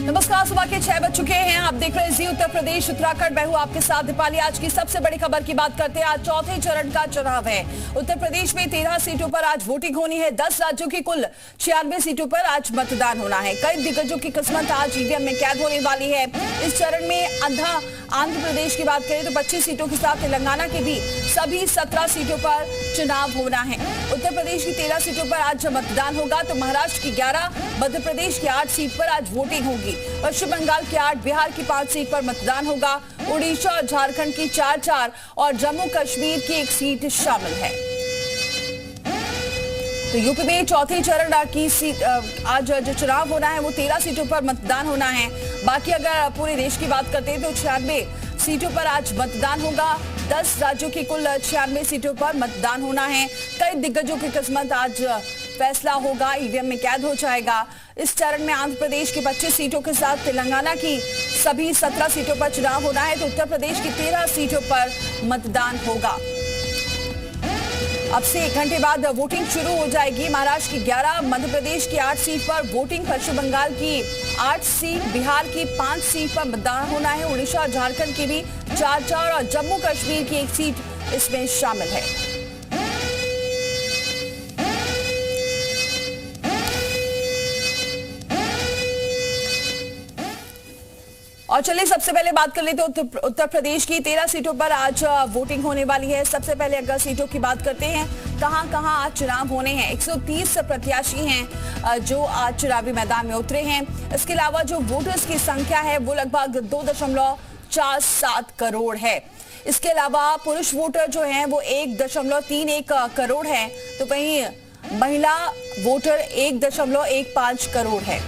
नमस्कार, सुबह के 6 बज चुके हैं। आप देख रहे हैं जी उत्तर प्रदेश उत्तराखंड। मैं हूं आपके साथ दीपाली। आज की सबसे बड़ी खबर की बात करते हैं। आज चौथे चरण का चुनाव है। उत्तर प्रदेश में 13 सीटों पर आज वोटिंग होनी है। 10 राज्यों की कुल 96 सीटों पर आज मतदान होना है। कई दिग्गजों की किस्मत आज ईवीएम में कैद होने वाली है। इस चरण में आंध्र प्रदेश की बात करें तो 25 सीटों के साथ तेलंगाना के भी सभी 17 सीटों पर चुनाव होना है। उत्तर प्रदेश की 13 सीटों पर आज मतदान होगा तो महाराष्ट्र की 11, मध्य प्रदेश की 8 सीट पर आज वोटिंग होगी। पश्चिम बंगाल की 8, बिहार की 5 सीट पर मतदान होगा। उड़ीसा और झारखंड की 4-4 और जम्मू कश्मीर की 1 सीट शामिल है। तो यूपी में चौथे चरण की सीट आज जो चुनाव होना है वो 13 सीटों पर मतदान होना है। बाकी अगर पूरे देश की बात करते हैं तो 96 सीटों पर आज मतदान होगा। 10 राज्यों की कुल 96 सीटों पर मतदान होना है। कई दिग्गजों की किस्मत आज फैसला होगा, ईवीएम में कैद हो जाएगा। इस चरण में आंध्र प्रदेश की 25 सीटों के साथ तेलंगाना की सभी 17 सीटों पर चुनाव होना है तो उत्तर प्रदेश की 13 सीटों पर मतदान होगा। अब से 1 घंटे बाद वोटिंग शुरू हो जाएगी। महाराष्ट्र की 11, मध्य प्रदेश की 8 सीट पर वोटिंग, पश्चिम बंगाल की 8 सीट, बिहार की 5 सीट पर मतदान होना है। उड़ीसा और झारखंड की भी 4-4 और जम्मू कश्मीर की 1 सीट इसमें शामिल है। और चलिए सबसे पहले बात कर लेते हैं उत्तर प्रदेश की 13 सीटों पर आज वोटिंग होने वाली है। सबसे पहले अगर सीटों की बात करते हैं कहां आज चुनाव होने हैं। 130 प्रत्याशी हैं जो आज चुनावी मैदान में उतरे हैं। इसके अलावा जो वोटर्स की संख्या है वो लगभग 2.47 करोड़ है। इसके अलावा पुरुष वोटर जो हैं वो 1.31 करोड़ है तो वहीं महिला वोटर 1.15 करोड़ है।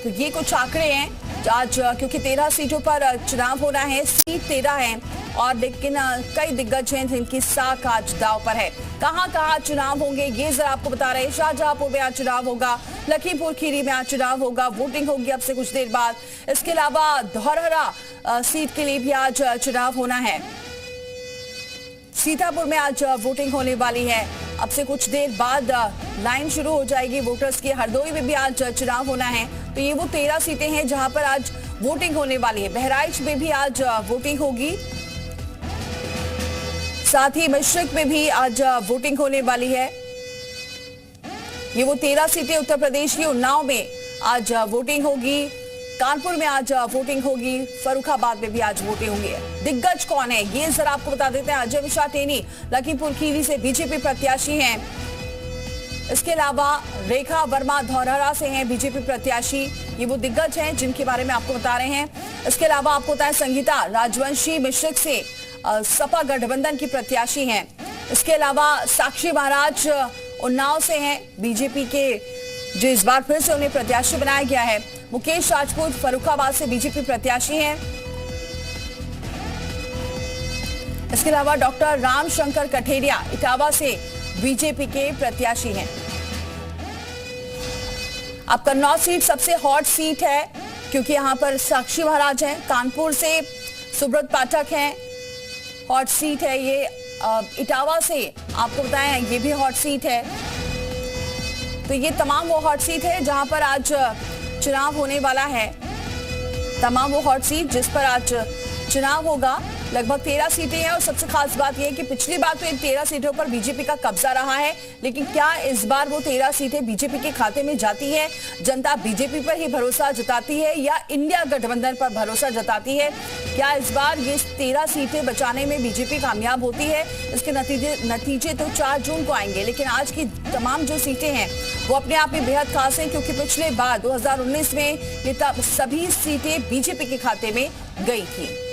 तो ये कुछ आंकड़े हैं आज, क्योंकि 13 सीटों पर चुनाव होना है। सीट 13 है और लेकिन कई दिग्गज हैं जिनकी साख आज दांव पर है। कहां चुनाव होंगे ये जरा आपको बता रहे हैं। शाहजहांपुर में आज चुनाव होगा, लखीमपुर खीरी में आज चुनाव होगा, वोटिंग होगी अब से कुछ देर बाद। इसके अलावा धौरहरा सीट के लिए भी आज चुनाव होना है। सीतापुर में आज वोटिंग होने वाली है। अब से कुछ देर बाद लाइन शुरू हो जाएगी वोटर्स की। हरदोई में भी आज चुनाव होना है। तो ये वो 13 सीटें हैं जहां पर आज वोटिंग होने वाली है। बहराइच में भी आज वोटिंग होगी, साथ ही मिश्रिक में भी आज वोटिंग होने वाली है। ये वो 13 सीटें उत्तर प्रदेश की। उन्नाव में आज वोटिंग होगी, कानपुर में आज वोटिंग होगी, फर्रुखाबाद में भी आज वोटिंग होगी। दिग्गज कौन है ये जरा आपको बता देते हैं। अजय मिश्रा टेनी लखीमपुर खीरी से बीजेपी प्रत्याशी हैं। इसके अलावा रेखा वर्मा धौरहरा से हैं बीजेपी प्रत्याशी। ये वो दिग्गज हैं जिनके बारे में आपको बता रहे हैं। इसके अलावा आपको बताएं संगीता राजवंशी मिश्रिक से सपा गठबंधन की प्रत्याशी हैं। इसके अलावा साक्षी महाराज उन्नाव से हैं बीजेपी के, जो इस बार फिर से उन्हें प्रत्याशी बनाया गया है। मुकेश राजपूत फर्रुखाबाद से बीजेपी प्रत्याशी हैं। इसके अलावा डॉक्टर रामशंकर कठेरिया इटावा से बीजेपी के प्रत्याशी हैं। अब कन्नौज सीट सबसे हॉट सीट है क्योंकि यहां पर साक्षी महाराज हैं। कानपुर से सुब्रत पाठक हैं, हॉट सीट है ये। इटावा से आपको बताएं ये भी हॉट सीट है। तो ये तमाम वो हॉट सीट है जहां पर आज चुनाव होने वाला है। तमाम वो हॉट सीट जिस पर आज चुनाव होगा। लगभग 13 सीटें हैं और सबसे खास बात यह है कि पिछली बार तो इन 13 सीटों पर बीजेपी का कब्जा रहा है, लेकिन क्या इस बार वो 13 सीटें बीजेपी के खाते में जाती है? जनता बीजेपी पर ही भरोसा जताती है या इंडिया गठबंधन पर भरोसा जताती है? क्या इस बार ये 13 सीटें बचाने में बीजेपी कामयाब होती है? इसके नतीजे तो 4 जून को आएंगे, लेकिन आज की तमाम जो सीटें हैं वो अपने आप में बेहद खास हैं क्योंकि पिछले बार 2019 में ये सभी सीटें बीजेपी के खाते में गई थी।